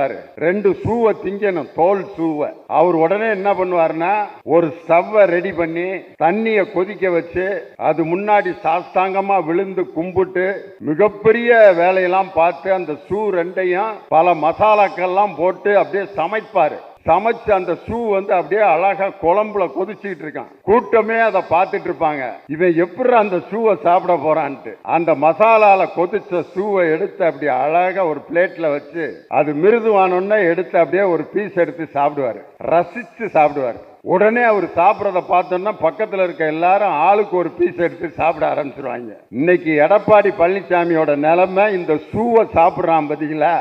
இருப்பாரு, 2 ஷூவை திங்கணும், தோல் ஷூவை. அவர் உடனே என்ன பண்ணுவாருன்னா, ஒரு ஸ்டவ்வை ரெடி பண்ணி தண்ணிய கொதிக்க வச்சு அது முன்னாடி சாஸ்தாங்கமா விழுந்து கும்பிட்டு மிகப்பெரிய வேலையெல்லாம் பார்த்து அந்த ஷூ 2யும் பல மசாலாக்கள்லாம் போட்டு அப்படியே சமைப்பாரு. சமைச்சு அந்த ஷூ அப்படியே அழகா குழம்புல கொதிச்சுட்டு இருக்கான். கூட்டமே அதை பார்த்துட்டு இருப்பாங்க. இவன் எப்படி அந்த ஷூவை சாப்பிட போறான்ட்டு அந்த மசாலால கொதிச்ச ஷூவை எடுத்து அப்படியே அழகா ஒரு பிளேட்ல வச்சு அது மிருதுவானோன்னு எடுத்து அப்படியே ஒரு பீஸ் எடுத்து சாப்பிடுவாரு, ரசிச்சு சாப்பிடுவாரு. உடனே அவர் சாப்பிட்றத பார்த்தோம்னா பக்கத்தில் இருக்க எல்லாரும் ஆளுக்கு ஒரு பீஸ் எடுத்து சாப்பிட ஆரம்பிச்சிருவாங்க. இன்னைக்கு எடப்பாடி பழனிசாமியோட நிலைமை இந்த ஷூவை சாப்பிட்றான் பார்த்தீங்களா,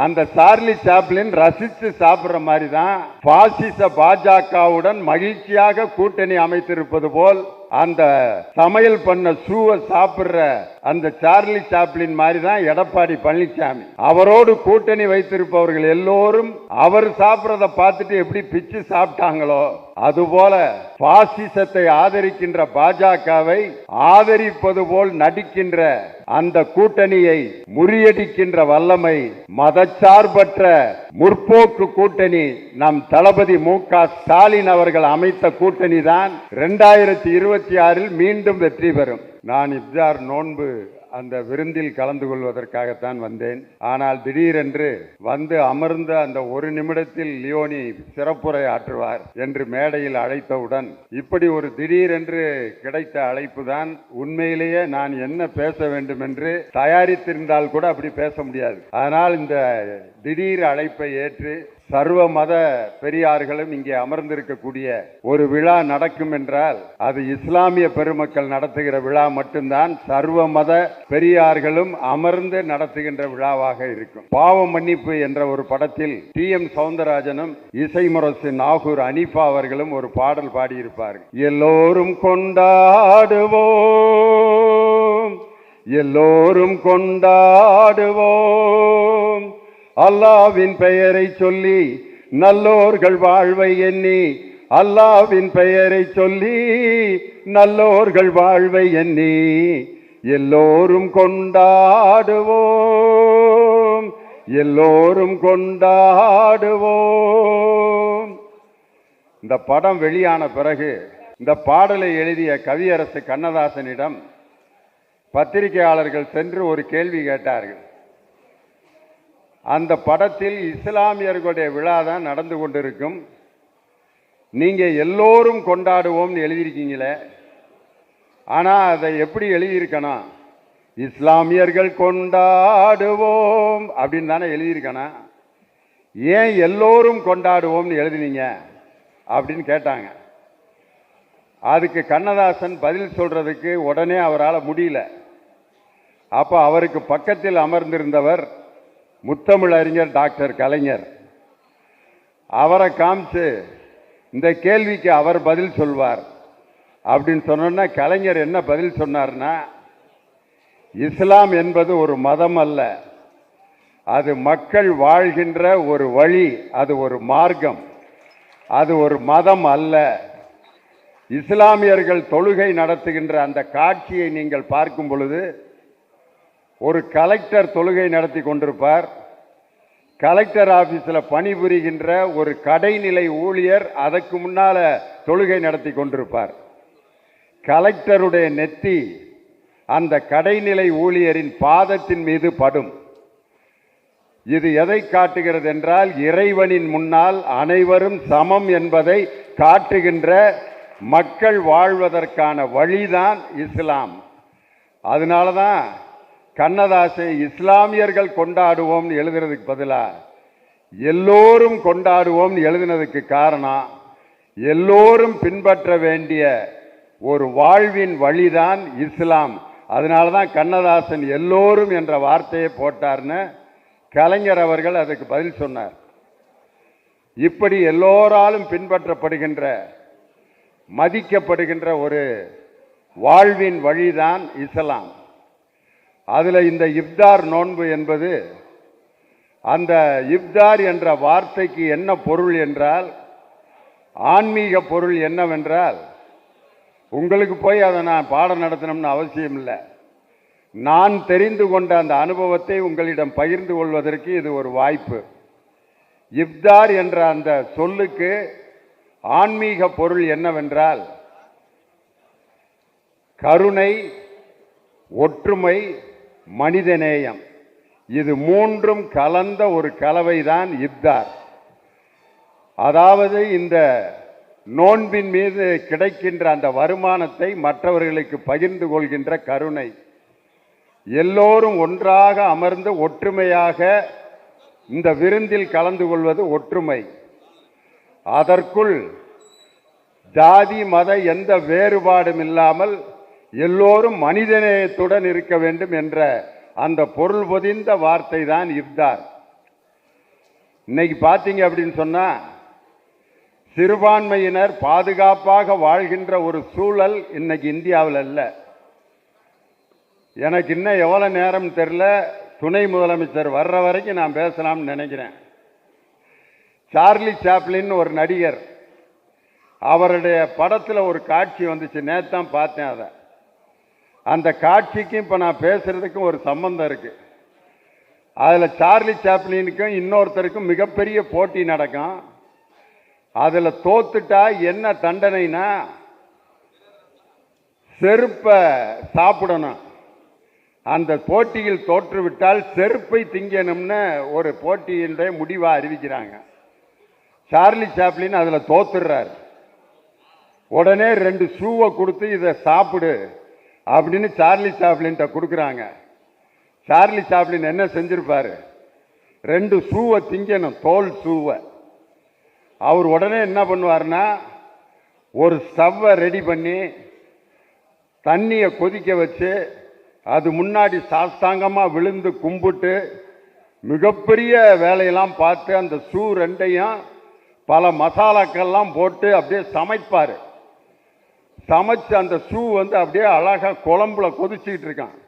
அந்த சார்லி சாப்ளின் ரசித்து சாப்பிட்ற மாதிரி தான் பாசிச பாஜகவுடன் மகிழ்ச்சியாக கூட்டணி அமைத்திருப்பது போல் அந்த சமையல் பண்ண ஷூவை சாப்பிடுற அந்த சார்லி சாப்ளின் மாதிரி தான் எடப்பாடி பழனிசாமி. அவரோடு கூட்டணி வைத்திருப்பவர்கள் எல்லோரும் அவர் சாப்பிட்றத பார்த்துட்டு எப்படி பிச்சு சாப்பிட்டாங்களோ அதுபோல பாசிசத்தை ஆதரிக்கின்ற பாஜகவை ஆதரிப்பது போல் நடிக்கின்ற அந்த கூட்டணியை முறியடிக்கின்ற வல்லமை மதச்சார்பற்ற முற்போக்கு கூட்டணி நம் தளபதி மு.க. ஸ்டாலின் அவர்கள் அமைத்த கூட்டணி தான் 2026 மீண்டும் வெற்றி பெறும். நான் இப்தார் நோன்பு அந்த விருந்தில் கலந்து கொள்வதற்காகத்தான் வந்தேன். ஆனால் திடீரென்று வந்து அமர்ந்த அந்த ஒரு நிமிடத்தில் லியோனி சிறப்புரை ஆற்றுவார் என்று மேடையில் அழைத்தவுடன் இப்படி ஒரு திடீரென்று கிடைத்த அழைப்பு தான். உண்மையிலேயே நான் என்ன பேச வேண்டும் என்று தயாரித்திருந்தால் கூட அப்படி பேச முடியாது. ஆனால் இந்த திடீர் அழைப்பை ஏற்று சர்வ மத பெரியார்களும் இங்கே அமர்ந்திருக்கக்கூடிய ஒரு விழா நடக்கும் என்றால் அது இஸ்லாமிய பெருமக்கள் நடத்துகிற விழா மட்டும்தான். சர்வ மத பெரியார்களும் அமர்ந்து நடத்துகின்ற விழாவாக இருக்கும். பாவ மன்னிப்பு என்ற ஒரு படத்தில் டி.எம். சௌந்தரராஜனும் இசைமுரசு நாகூர் அனிஃபா அவர்களும் ஒரு பாடல் பாடியிருப்பார்கள். எல்லோரும் கொண்டாடுவோம், எல்லோரும் கொண்டாடுவோம், அல்லாவின் பெயரை சொல்லி நல்லோர்கள் வாழ்வை எண்ணி, அல்லாவின் பெயரை சொல்லி நல்லோர்கள் வாழ்வை எண்ணி, எல்லோரும் கொண்டாடுவோம், எல்லோரும் கொண்டாடுவோம். இந்த படம் வெளியான பிறகு இந்த பாடலை எழுதிய கவியரசு கண்ணதாசனிடம் பத்திரிகையாளர்கள் சென்று ஒரு கேள்வி கேட்டார்கள். அந்த படத்தில் இஸ்லாமியர்களுடைய விழா தான் நடந்து கொண்டிருக்கும், நீங்க எல்லோரும் கொண்டாடுவோம் எழுதியிருக்கீங்களே, ஆனா அதை எப்படி எழுதியிருக்கணும், இஸ்லாமியர்கள் கொண்டாடுவோம் அப்படின்னு தானே எழுதியிருக்கணும், ஏன் எல்லோரும் கொண்டாடுவோம்னு எழுதினீங்க அப்படின்னு கேட்டாங்க. அதுக்கு கண்ணதாசன் பதில் சொல்றதுக்கு உடனே அவரால் முடியல. அப்ப அவருக்கு பக்கத்தில் அமர்ந்திருந்தவர் முத்தமிழறிஞர் டாக்டர் கலைஞர். அவரை காமிச்சு இந்த கேள்விக்கு அவர் பதில் சொல்வார் அப்படின்னு சொன்னா, கலைஞர் என்ன பதில் சொன்னார்னா, இஸ்லாம் என்பது ஒரு மதம் அல்ல, அது மக்கள் வாழ்கின்ற ஒரு வழி, அது ஒரு மார்க்கம், அது ஒரு மதம் அல்ல. இஸ்லாமியர்கள் தொழுகை நடத்துகின்ற அந்த காட்சியை நீங்கள் பார்க்கும் பொழுது ஒரு கலெக்டர் தொழுகை நடத்தி கொண்டிருப்பார், கலெக்டர் ஆபீஸில் பணிபுரிகின்ற ஒரு கடைநிலை ஊழியர் அதற்கு முன்னால தொழுகை நடத்தி கொண்டிருப்பார். கலெக்டருடைய நெத்தி அந்த கடைநிலை ஊழியரின் பாதத்தின் மீது படும். இது எதை காட்டுகிறது என்றால், இறைவனின் முன்னால் அனைவரும் சமம் என்பதை காட்டுகின்ற மக்கள் வாழ்வதற்கான வழிதான் இஸ்லாம். அதனாலதான் கண்ணதாசன் இஸ்லாமியர்கள் கொண்டாடுவோம் எழுதுறதுக்கு பதிலாக எல்லோரும் கொண்டாடுவோம் எழுதினதுக்கு காரணம், எல்லோரும் பின்பற்ற வேண்டிய ஒரு வாழ்வின் வழிதான் இஸ்லாம். அதனாலதான் கண்ணதாசன் எல்லோரும் என்ற வார்த்தையை போட்டார்னு கலைஞர் அவர்கள் அதுக்கு பதில் சொன்னார். இப்படி எல்லோராலும் பின்பற்றப்படுகின்ற மதிக்கப்படுகின்ற ஒரு வாழ்வின் வழிதான் இஸ்லாம். அதுல இந்த இப்தார் நோன்பு என்பது, அந்த இப்தார் என்ற வார்த்தைக்கு என்ன பொருள் என்றால், ஆன்மீக பொருள் என்னவென்றால், உங்களுக்கு போய் அதை நான் பாடம் நடத்தணும்னு அவசியம் இல்லை, நான் தெரிந்து கொண்ட அந்த அனுபவத்தை உங்களிடம் பகிர்ந்து கொள்வதற்கு இது ஒரு வாய்ப்பு. இப்தார் என்ற அந்த சொல்லுக்கு ஆன்மீக பொருள் என்னவென்றால் கருணை, ஒற்றுமை, மனிதநேயம். இது மூன்றும் கலந்த ஒரு கலவைதான் இப்தார். அதாவது இந்த நோன்பின் மீது கிடைக்கின்ற அந்த வருமானத்தை மற்றவர்களுக்கு பகிர்ந்து கொள்கின்ற கருணை, எல்லோரும் ஒன்றாக அமர்ந்து ஒற்றுமையாக இந்த விருந்தில் கலந்து கொள்வது ஒற்றுமை. அதற்குள் ஜாதி மத எந்த வேறுபாடும் இல்லாமல் எல்லோரும் மனிதநேயத்துடன் இருக்க வேண்டும் என்ற அந்த பொருள் பொதிந்த வார்த்தை தான் இப்தார். இன்னைக்கு பார்த்தீங்க அப்படின்னு சொன்னா சிறுபான்மையினர் பாதுகாப்பாக வாழ்கின்ற ஒரு சூழல் இன்னைக்கு இந்தியாவில் இல்லை. எனக்கு இன்னும் எவ்வளவு நேரம் தெரியல, துணை முதலமைச்சர் வர்ற வரைக்கும் நான் பேசலாம்னு நினைக்கிறேன். சார்லி சாப்ளின் ஒரு நடிகர், அவருடைய படத்தில் ஒரு காட்சி வந்துச்சு, நேத்தான் பார்த்தேன். அதை அந்த காட்சிக்கும் இப்போ நான் பேசுறதுக்கும் ஒரு சம்பந்தம் இருக்கு. அதில் சார்லி சாப்ளினுக்கும் இன்னொருத்தருக்கும் மிகப்பெரிய போட்டி நடக்கும். அதில் தோத்துட்டா என்ன தண்டனைனா செருப்பை சாப்பிடணும். அந்த போட்டியில் தோற்றுவிட்டால் செருப்பை திங்கணும்னு ஒரு போட்டியினுடைய முடிவாக அறிவிக்கிறாங்க. சார்லி சாப்ளின் அதில் தோத்துடுறார். உடனே 2 ஷூவை கொடுத்து இதை சாப்பிடு அப்படின்னு சார்லி சாப்ளின்ட்ட கொடுக்குறாங்க. சார்லி சாப்ளின் என்ன செஞ்சிருப்பாரு? 2 ஷூவை திங்கணும், தோல் ஷூவை. அவர் உடனே என்ன பண்ணுவார்னா ஒரு ஸ்டவ்வை ரெடி பண்ணி தண்ணியை கொதிக்க வச்சு அது முன்னாடி சாஸ்தாங்கமாக விழுந்து கும்பிட்டு மிகப்பெரிய வேலையெல்லாம் பார்த்து அந்த ஷூ 2ஐயும் பல மசாலாக்கள்லாம் போட்டு அப்படியே சமைப்பார். சமைச்சு அந்த ஷூ அப்படியே அழகாக குழம்புல கொதிச்சுக்கிட்டு இருக்கான்.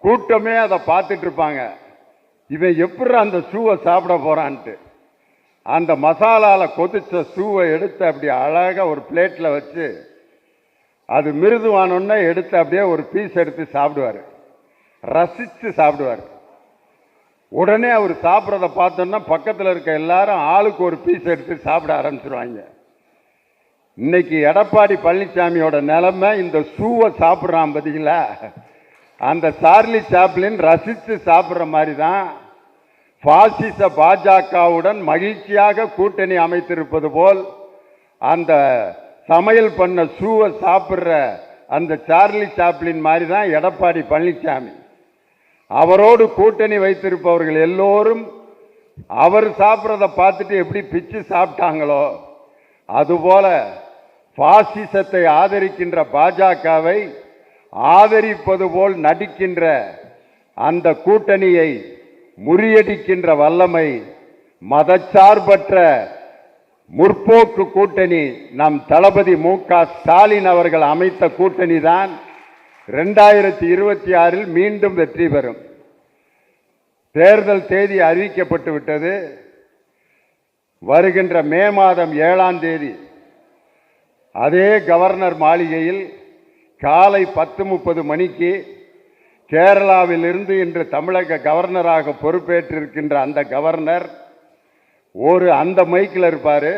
கூட்டமே அதை பார்த்துட்டு இருப்பாங்க, இவன் எப்படி அந்த ஷூவை சாப்பிட போறான்ட்டு. அந்த மசாலாவில் கொதிச்ச ஷூவை எடுத்து அப்படி அழகாக ஒரு பிளேட்டில் வச்சு அது மிருதுவானோன்னா எடுத்து அப்படியே ஒரு பீஸ் எடுத்து சாப்பிடுவார், ரசித்து சாப்பிடுவார். உடனே அவர் சாப்பிட்றத பார்த்தோன்னா பக்கத்தில் இருக்க எல்லாரும் ஆளுக்கு ஒரு பீஸ் எடுத்து சாப்பிட ஆரம்பிச்சிருவாங்க. இன்னைக்கு எடப்பாடி பழனிசாமியோட நிலைமை இந்த ஷூவை சாப்பிட்றான் பார்த்தீங்களா, அந்த சார்லி சாப்ளின் ரசித்து சாப்பிட்ற மாதிரி தான் பாசிச பாஜகவுடன் மகிழ்ச்சியாக கூட்டணி அமைத்திருப்பது போல் அந்த சமையல் பண்ண ஷூவை சாப்பிட்ற அந்த சார்லி சாப்ளின் மாதிரி தான் எடப்பாடி பழனிசாமி. அவரோடு கூட்டணி வைத்திருப்பவர்கள் எல்லோரும் அவர் சாப்பிட்றத பார்த்துட்டு எப்படி பிச்சு சாப்பிட்டாங்களோ அதுபோல பாசிசத்தை ஆதரிக்கின்ற பாஜகவை ஆதரிப்பது போல் நடிக்கின்ற அந்த கூட்டணியை முறியடிக்கின்ற வல்லமை மதச்சார்பற்ற முற்போக்கு கூட்டணி நம் தளபதி மு.க. ஸ்டாலின் அவர்கள் அமைத்த கூட்டணி தான் 2026 மீண்டும் வெற்றி பெறும். தேர்தல் தேதி அறிவிக்கப்பட்டு விட்டது. வருகின்ற மே மாதம் 7ஆம் தேதி அதே கவர்னர் மாளிகையில் காலை 10:30 மணிக்கு கேரளாவில் இருந்து இன்று தமிழக கவர்னராக பொறுப்பேற்றிருக்கின்ற அந்த கவர்னர் அந்த மைக்கில் இருப்பார்.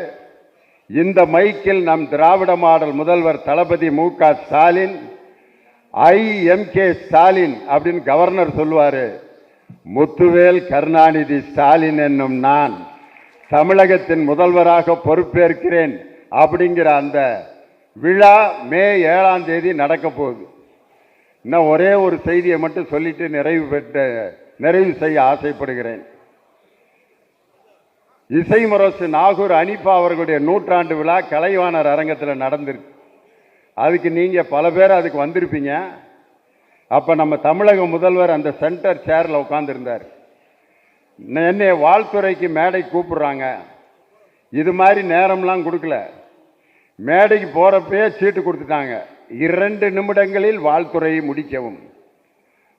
இந்த மைக்கில் நம் திராவிட மாடல் முதல்வர் தளபதி மு.க. ஸ்டாலின் IMK ஸ்டாலின் அப்படின்னு கவர்னர் சொல்லுவார். முத்துவேல் கருணாநிதி ஸ்டாலின் என்னும் நான் தமிழகத்தின் முதல்வராக பொறுப்பேற்கிறேன் அப்படிங்கிற அந்த விழா மே 7ஆம் தேதி நடக்க போகுது. இன்னும் ஒரே ஒரு செய்தியை மட்டும் சொல்லிட்டு நிறைவு செய்ய ஆசைப்படுகிறேன். இசைமுரசு நாகூர் அனிபா அவர்களுடைய 100ஆண்டு விழா கலைவாணர் அரங்கத்தில் நடந்திருக்கு. அதுக்கு நீங்க பல பேர் அதுக்கு வந்திருப்பீங்க. அப்ப நம்ம தமிழக முதல்வர் அந்த சென்டர் சேர்ல உட்கார்ந்துருந்தார். என்னை வாழ்த்துறைக்கு மேடை கூப்பிடுறாங்க. இது மாதிரி நேரம்லாம் கொடுக்கல, மேடைக்கு போறப்பே சீட்டு கொடுத்துட்டாங்க. 2 நிமிடங்களில் வாழ்த்துறையை முடிக்கவும்.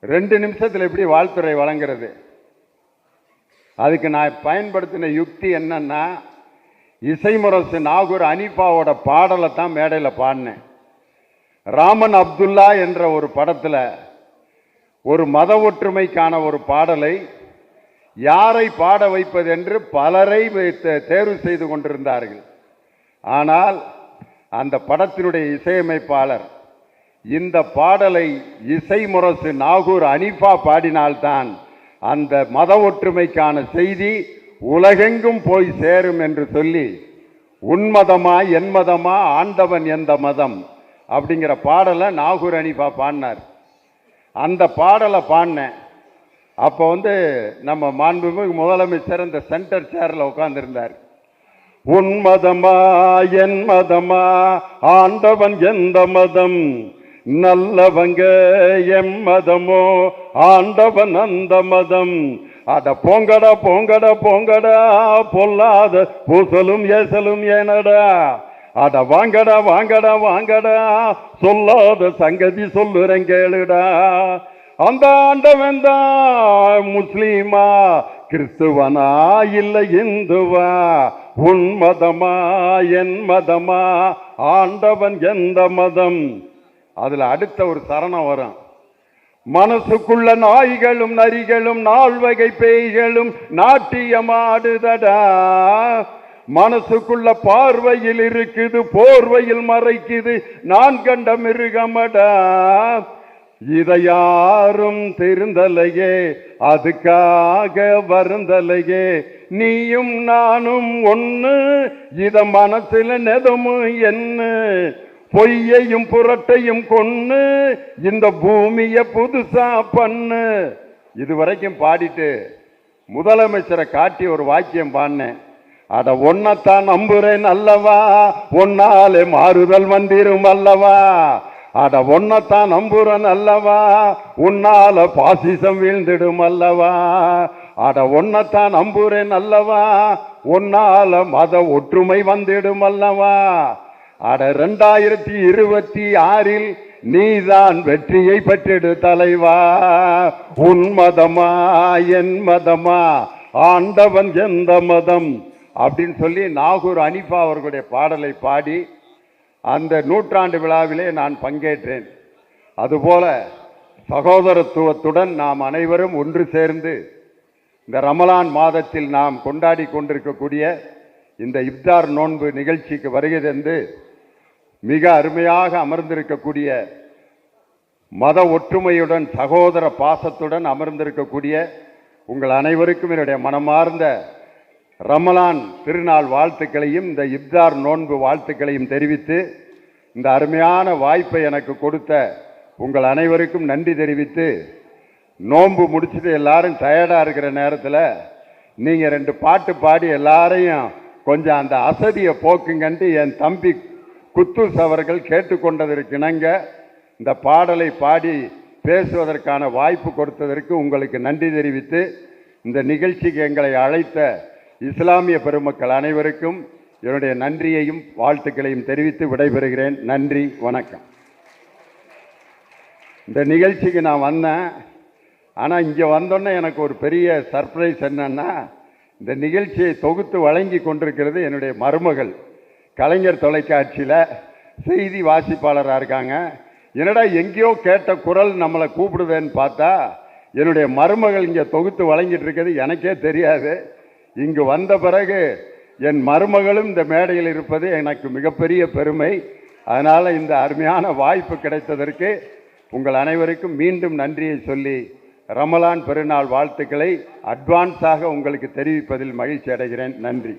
2 நிமிஷத்தில் எப்படி வாழ்த்துறை வழங்குறது? அதுக்கு நான் பயன்படுத்தின யுக்தி என்னன்னா, இசைமுரசு நாகூர் அனிபாவோட பாடலை தான் மேடையில் பாடினேன். ராமன் அப்துல்லா என்ற ஒரு படத்தில் ஒரு மத ஒற்றுமைக்கான ஒரு பாடலை யாரை பாட வைப்பது என்று பலரை தேர்வு செய்து கொண்டிருந்தார்கள். ஆனால் அந்த படத்தினுடைய இசையமைப்பாளர் இந்த பாடலை இசைமுரசு நாகூர் அனிஃபா பாடினால்தான் அந்த மத ஒற்றுமைக்கான செய்தி உலகெங்கும் போய் சேரும் என்று சொல்லி, உன்மதமா என் மதமா ஆண்டவன் எந்த மதம் அப்படிங்கிற பாடலை நாகூர் அனிஃபா பாடினார். அந்த பாடலை பாடினேன். அப்போ நம்ம மாண்புமிகு முதலமைச்சர் இந்த சென்டர் சேர்ல உட்கார்ந்திருந்தார். உன்மதமா என் மதமா ஆண்டவன் எந்த மதம், நல்லவங்க எம் மதமோ ஆண்டவன் அந்த மதம். அட போங்கடா போங்கடா போங்கடா பொல்லாத பூசலும் ஏசலும் ஏனடா, அட வாங்கடா வாங்கடா வாங்கடா சொல்லாத சங்கதி சொல்லுறேன் கேளுடா. அந்த ஆண்டவன் தான் முஸ்லீமா கிறிஸ்துவனா இல்லை இந்துவா, உன் மதமா என் மதமா ஆண்டவன் எந்த மதம். அதுல அடுத்த ஒரு சரணம் வரும். மனசுக்குள்ள நாய்களும் நரிகளும் நால்வகை பேய்களும் நாட்டியமாடுதடா, மனசுக்குள்ள பார்வையில் இருக்குது போர்வையில் மறைக்குது நான் கண்ட மிருகமடா. இதை யாரும் திருந்தலையே அதுக்காக வருந்தலையே, நீயும் நானும் ஒண்ணு இத மனசுல நெதமும் என்ன, பொய்யையும் புரட்டையும் கொன்னு இந்த பூமிய புதுசா பண்ணு. இதுவரைக்கும் பாடிட்டு முதலமைச்சரை காட்டி ஒரு வாக்கியம் பாடினேன். அட ஒன்னத்தான் நம்புறேன் அல்லவா, ஒன்னாலே மாறுதல் வந்திரும் அல்லவா, அட ஒன்னத்தான் நம்புறன் அல்லவா, உன்னால பாசிசம் வீழ்ந்திடும் அல்லவா, அட ஒன்னத்தான் நம்புறேன் அல்லவா, உன்னால மத ஒற்றுமை வந்திடும் அல்லவா, அட 2026 நீதான் வெற்றியை பெற்றிடு தலைவா, உன் மதமா என் மதமா ஆண்டவன் எந்த மதம் அப்படின்னு சொல்லி நாகூர் அனிஃபா அவர்களுடைய பாடலை பாடி அந்த நூற்றாண்டு விழாவிலே நான் பங்கேற்றேன். அதுபோல சகோதரத்துவத்துடன் நாம் அனைவரும் ஒன்று சேர்ந்து இந்த ரமலான் மாதத்தில் நாம் கொண்டாடி கொண்டிருக்கக்கூடிய இந்த இஃப்தார் நோன்பு நிகழ்ச்சிக்கு வருகை தந்து மிக அருமையாக அமர்ந்திருக்கக்கூடிய மத ஒற்றுமையுடன் சகோதர பாசத்துடன் அமர்ந்திருக்கக்கூடிய உங்கள் அனைவருக்கும் என்னுடைய மனமார்ந்த ரமலான் திருநாள் வாழ்த்துக்களையும் இந்த இஃப்தார் நோன்பு வாழ்த்துக்களையும் தெரிவித்து, இந்த அருமையான வாய்ப்பை எனக்கு கொடுத்த உங்கள் அனைவருக்கும் நன்றி தெரிவித்து, நோன்பு முடிச்சுட்டு எல்லாரும் டயர்டாக இருக்கிற நேரத்தில் நீங்கள் 2 பாட்டு பாடி எல்லாரையும் கொஞ்சம் அந்த அசதியை போக்குங்கன்ட்டு என் தம்பி குத்தூஸ் அவர்கள் கேட்டுக்கொண்டதற்கு இணங்க இந்த பாடலை பாடி பேசுவதற்கான வாய்ப்பு கொடுத்ததற்கு உங்களுக்கு நன்றி தெரிவித்து, இந்த நிகழ்ச்சிக்கு எங்களை அழைத்த இஸ்லாமிய பெருமக்கள் அனைவருக்கும் என்னுடைய நன்றியையும் வாழ்த்துக்களையும் தெரிவித்து விடைபெறுகிறேன். நன்றி, வணக்கம். இந்த நிகழ்ச்சிக்கு நான் வந்தேன். ஆனால் இங்கே வந்தோன்னே எனக்கு ஒரு பெரிய சர்ப்ரைஸ் என்னன்னா, இந்த நிகழ்ச்சியை தொகுத்து வழங்கி கொண்டிருக்கிறது என்னுடைய மருமகள். கலைஞர் தொலைக்காட்சியில் செய்தி வாசிப்பாளராக இருக்காங்க. என்னடா எங்கேயோ கேட்ட குரல் நம்மளை கூப்பிடுவேன்னு பார்த்தா என்னுடைய மருமகள் இங்கே தொகுத்து வழங்கிட்டு இருக்கிறது எனக்கே தெரியாது. இங்கு வந்த பிறகு என் மருமகளும் இந்த மேடையில் இருப்பது எனக்கு மிகப்பெரிய பெருமை. அதனால் இந்த அருமையான வாய்ப்பு கிடைத்ததற்கு உங்கள் அனைவருக்கும் மீண்டும் நன்றியை சொல்லி ரமலான் பெருநாள் வாழ்த்துக்களை அட்வான்ஸாக உங்களுக்கு தெரிவிப்பதில் மகிழ்ச்சி அடைகிறேன். நன்றி.